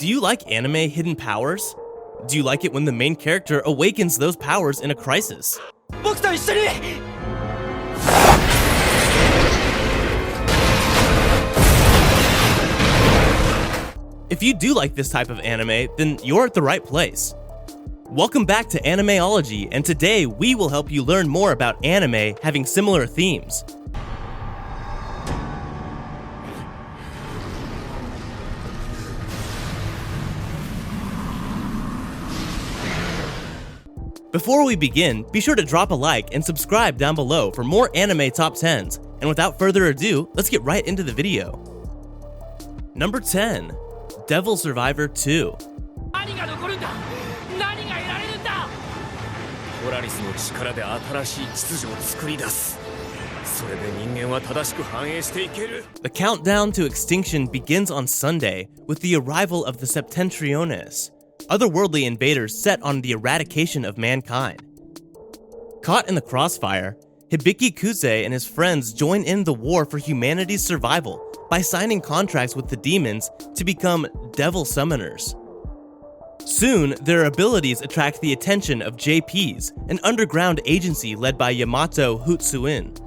Do you like anime hidden powers? Do you like it when the main character awakens those powers in a crisis? If you do like this type of anime, then you're at the right place. Welcome back to Animeology, and today we will help you learn more about anime having similar themes. Before we begin, be sure to drop a like and subscribe down below for more anime top 10s, and without further ado, let's get right into the video. Number 10. Devil Survivor 2. The countdown to extinction begins on Sunday with the arrival of the Septentriones, otherworldly invaders set on the eradication of mankind. Caught in the crossfire, Hibiki Kuze and his friends join in the war for humanity's survival by signing contracts with the demons to become devil summoners. Soon, their abilities attract the attention of JPs, an underground agency led by Yamato Hutsuin.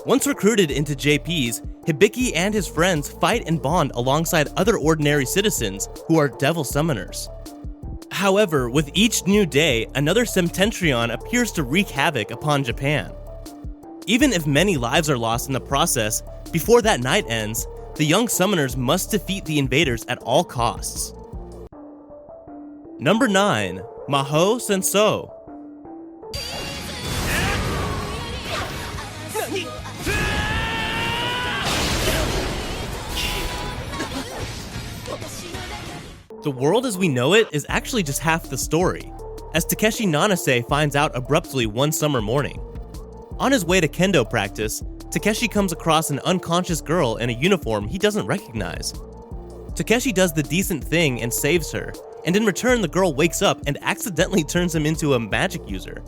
Once recruited into JPs, Hibiki and his friends fight and bond alongside other ordinary citizens who are devil summoners. However, with each new day, another Septentrion appears to wreak havoc upon Japan. Even if many lives are lost in the process, before that night ends, the young summoners must defeat the invaders at all costs. Number 9. Mahou Sensei. The world as we know it is actually just half the story, as Takeshi Nanase finds out abruptly one summer morning. On his way to kendo practice, Takeshi comes across an unconscious girl in a uniform he doesn't recognize. Takeshi does the decent thing and saves her, and in return the girl wakes up and accidentally turns him into a magic user.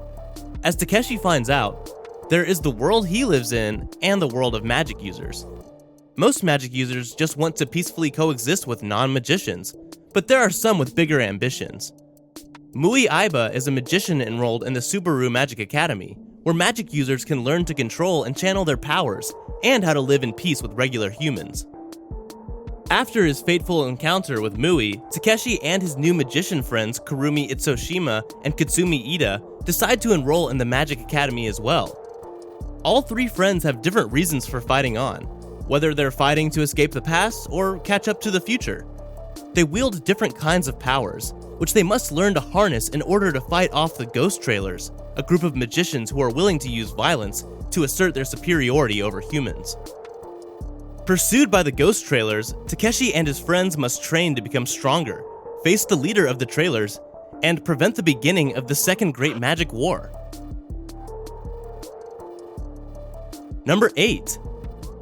As Takeshi finds out, there is the world he lives in and the world of magic users. Most magic users just want to peacefully coexist with non-magicians, but there are some with bigger ambitions. Mui Aiba is a magician enrolled in the Subaru Magic Academy, where magic users can learn to control and channel their powers, and how to live in peace with regular humans. After his fateful encounter with Mui, Takeshi and his new magician friends Kurumi Itsushima and Katsumi Ida decide to enroll in the Magic Academy as well. All three friends have different reasons for fighting on, whether they're fighting to escape the past or catch up to the future. They wield different kinds of powers, which they must learn to harness in order to fight off the Ghost Trailers, a group of magicians who are willing to use violence to assert their superiority over humans. Pursued by the Ghost Trailers, Takeshi and his friends must train to become stronger, face the leader of the Trailers, and prevent the beginning of the Second Great Magic War. Number 8.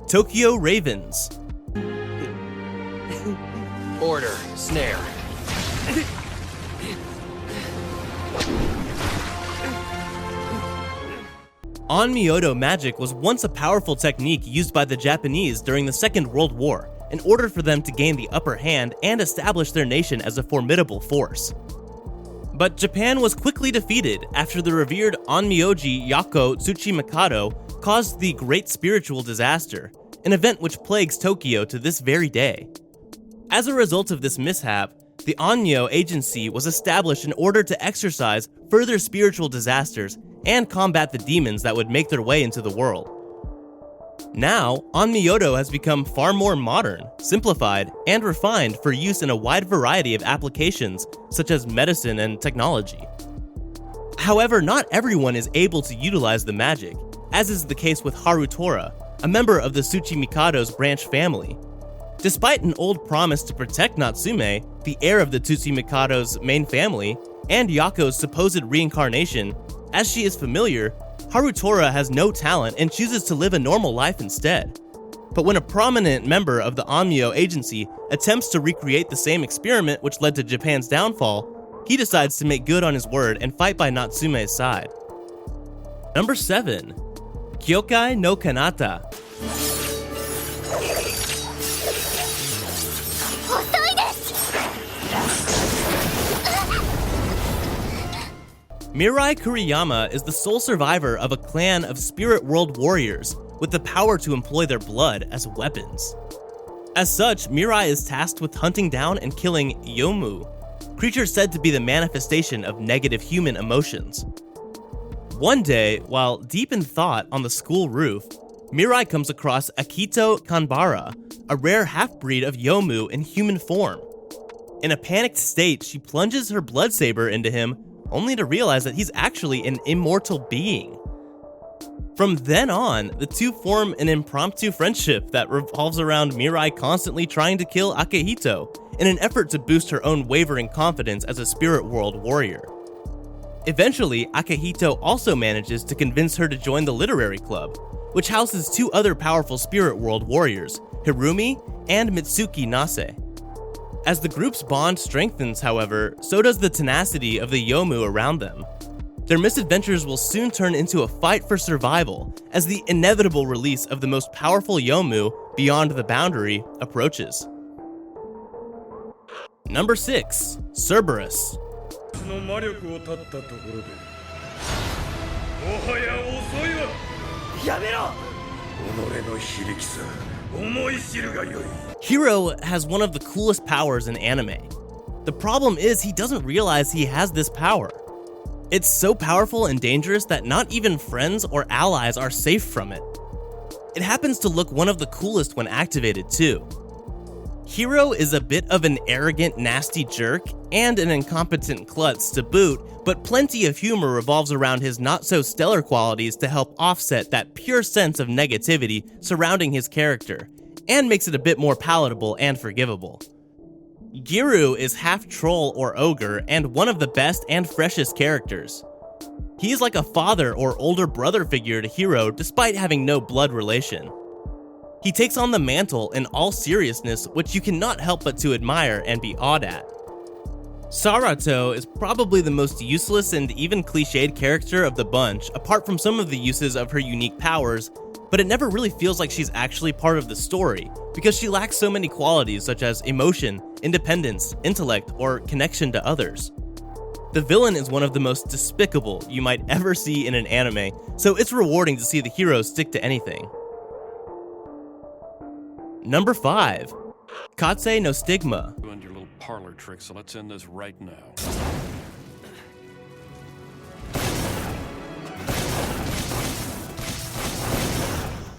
Tokyo Ravens. Order, snare. Animeology magic was once a powerful technique used by the Japanese during the Second World War in order for them to gain the upper hand and establish their nation as a formidable force. But Japan was quickly defeated after the revered Animeology Yako Tsuchimikado caused the Great Spiritual Disaster, an event which plagues Tokyo to this very day. As a result of this mishap, the Onmyo Agency was established in order to exercise further spiritual disasters and combat the demons that would make their way into the world. Now, Animeology has become far more modern, simplified, and refined for use in a wide variety of applications such as medicine and technology. However, not everyone is able to utilize the magic, as is the case with Harutora, a member of the Tsuchimikado's branch family. Despite an old promise to protect Natsume, the heir of the Tsuchimikado's main family, and Yako's supposed reincarnation, as she is familiar, Harutora has no talent and chooses to live a normal life instead. But when a prominent member of the Onmyo Agency attempts to recreate the same experiment which led to Japan's downfall, he decides to make good on his word and fight by Natsume's side. Number 7. Kyoukai no Kanata. Mirai Kuriyama is the sole survivor of a clan of spirit world warriors with the power to employ their blood as weapons. As such, Mirai is tasked with hunting down and killing Yomu, creatures said to be the manifestation of negative human emotions. One day, while deep in thought on the school roof, Mirai comes across Akito Kanbara, a rare half-breed of Yomu in human form. In a panicked state, she plunges her blood saber into him, only to realize that he's actually an immortal being. From then on, the two form an impromptu friendship that revolves around Mirai constantly trying to kill Akihito in an effort to boost her own wavering confidence as a spirit world warrior. Eventually, Akihito also manages to convince her to join the literary club, which houses two other powerful spirit world warriors, Hirumi and Mitsuki Nase. As the group's bond strengthens, however, so does the tenacity of the Yomu around them. Their misadventures will soon turn into a fight for survival as the inevitable release of the most powerful Yomu beyond the boundary approaches. Number 6. Cerberus. Hiro has one of the coolest powers in anime. The problem is he doesn't realize he has this power. It's so powerful and dangerous that not even friends or allies are safe from it. It happens to look one of the coolest when activated too. Hiro is a bit of an arrogant, nasty jerk and an incompetent klutz to boot, but plenty of humor revolves around his not-so-stellar qualities to help offset that pure sense of negativity surrounding his character, and makes it a bit more palatable and forgivable. Giru is half troll or ogre and one of the best and freshest characters. He is like a father or older brother figure to Hiro despite having no blood relation. He takes on the mantle in all seriousness, which you cannot help but to admire and be awed at. Sarato is probably the most useless and even cliched character of the bunch, apart from some of the uses of her unique powers, but it never really feels like she's actually part of the story, because she lacks so many qualities such as emotion, independence, intellect, or connection to others. The villain is one of the most despicable you might ever see in an anime, so it's rewarding to see the hero stick to anything. Number 5. Katse no Stigma. Doing your little parlor trick, so let's end this right now.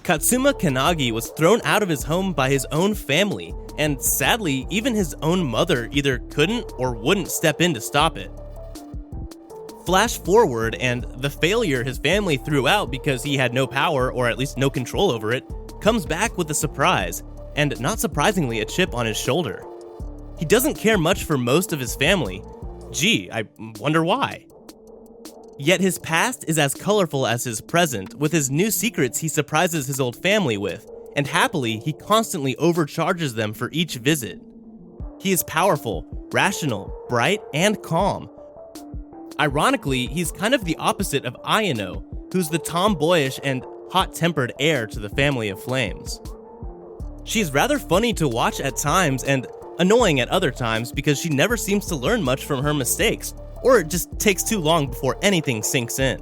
Katsuma Kanagi was thrown out of his home by his own family, and sadly, even his own mother either couldn't or wouldn't step in to stop it. Flash forward, and the failure his family threw out because he had no power, or at least no control over it, comes back with a surprise, and not surprisingly a chip on his shoulder. He doesn't care much for most of his family. Gee, I wonder why. Yet his past is as colorful as his present, with his new secrets he surprises his old family with, and happily, he constantly overcharges them for each visit. He is powerful, rational, bright, and calm. Ironically, he's kind of the opposite of Ayano, who's the tomboyish and hot-tempered heir to the family of flames. She's rather funny to watch at times and annoying at other times because she never seems to learn much from her mistakes, or it just takes too long before anything sinks in.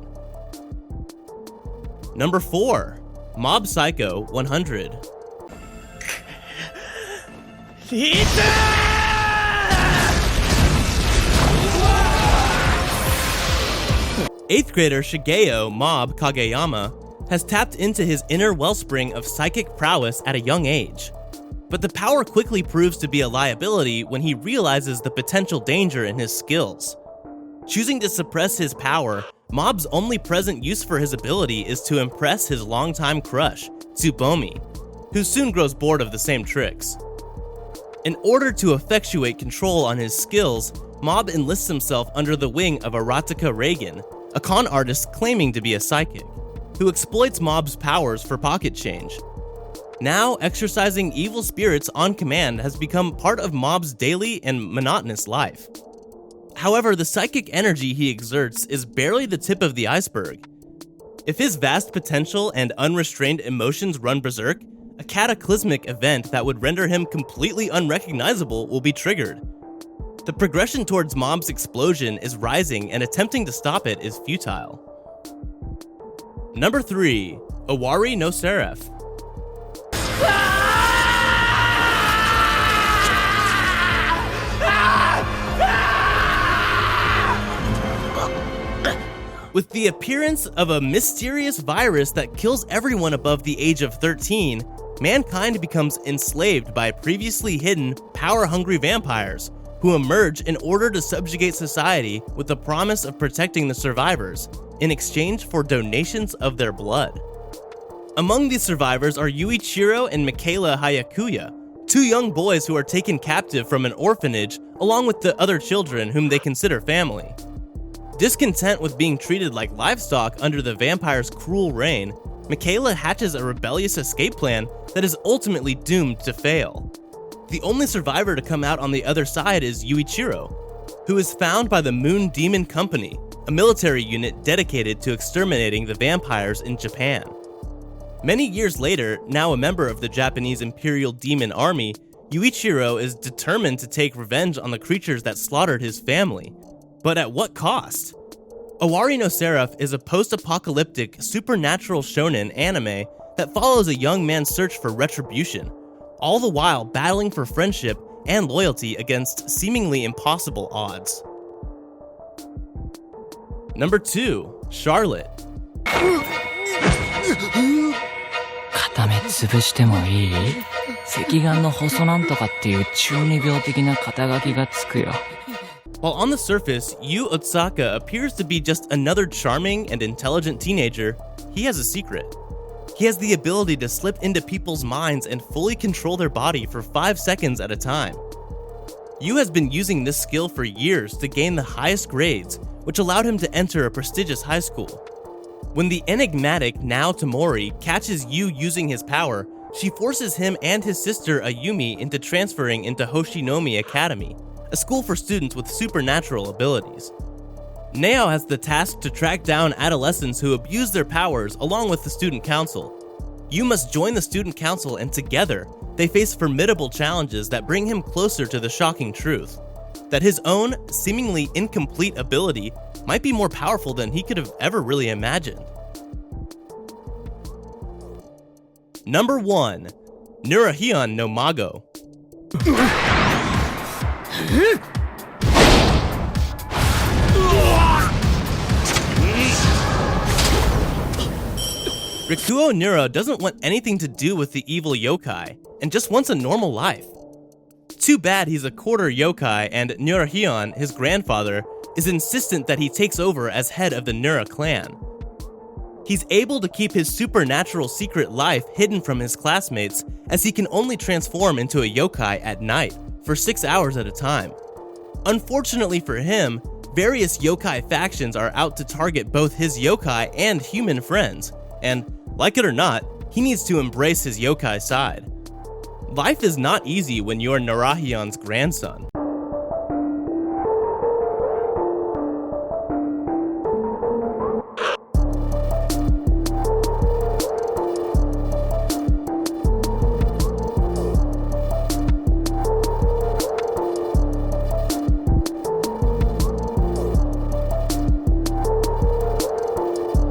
Number 4. Mob Psycho 100. Eighth grader Shigeo Mob Kageyama has tapped into his inner wellspring of psychic prowess at a young age. But the power quickly proves to be a liability when he realizes the potential danger in his skills. Choosing to suppress his power, Mob's only present use for his ability is to impress his longtime crush, Tsubomi, who soon grows bored of the same tricks. In order to effectuate control on his skills, Mob enlists himself under the wing of Aratika Reagan, a con artist claiming to be a psychic, who exploits Mob's powers for pocket change. Now, exercising evil spirits on command has become part of Mob's daily and monotonous life. However, the psychic energy he exerts is barely the tip of the iceberg. If his vast potential and unrestrained emotions run berserk, a cataclysmic event that would render him completely unrecognizable will be triggered. The progression towards Mom's explosion is rising, and attempting to stop it is futile. Number 3. Owari no Seraph. With the appearance of a mysterious virus that kills everyone above the age of 13, mankind becomes enslaved by previously hidden, power-hungry vampires who emerge in order to subjugate society with the promise of protecting the survivors in exchange for donations of their blood. Among these survivors are Yuichiro and Michaela Hayakuya, 2 young boys who are taken captive from an orphanage along with the other children whom they consider family. Discontent with being treated like livestock under the vampire's cruel reign, Michaela hatches a rebellious escape plan that is ultimately doomed to fail. The only survivor to come out on the other side is Yuichiro, who is found by the Moon Demon Company, a military unit dedicated to exterminating the vampires in Japan. Many years later, now a member of the Japanese Imperial Demon Army, Yuichiro is determined to take revenge on the creatures that slaughtered his family. But at what cost? Owari no Seraph is a post-apocalyptic, supernatural shonen anime that follows a young man's search for retribution, all the while battling for friendship and loyalty against seemingly impossible odds. Number 2. Charlotte. 片目潰してもいい？赤眼の細なんとかっていう中二病的な肩書きがつくよ。 While on the surface, Yu Otsaka appears to be just another charming and intelligent teenager, he has a secret. He has the ability to slip into people's minds and fully control their body for 5 seconds at a time. Yu has been using this skill for years to gain the highest grades, which allowed him to enter a prestigious high school. When the enigmatic Nao Tamori catches Yu using his power, she forces him and his sister Ayumi into transferring into Hoshinomi Academy, a school for students with supernatural abilities. Nao has the task to track down adolescents who abuse their powers along with the student council. Yu must join the student council, and together, they face formidable challenges that bring him closer to the shocking truth that his own, seemingly incomplete ability might be more powerful than he could have ever really imagined. Number 1. Nurahion no Mago. Rikuo Nura doesn't want anything to do with the evil yokai, and just wants a normal life. Too bad he's a quarter yokai, and Nurahion, his grandfather, is insistent that he takes over as head of the Nura clan. He's able to keep his supernatural secret life hidden from his classmates, as he can only transform into a yokai at night, for 6 hours at a time. Unfortunately for him, various yokai factions are out to target both his yokai and human friends, and, like it or not, he needs to embrace his yokai side. Life is not easy when you're Narahion's grandson.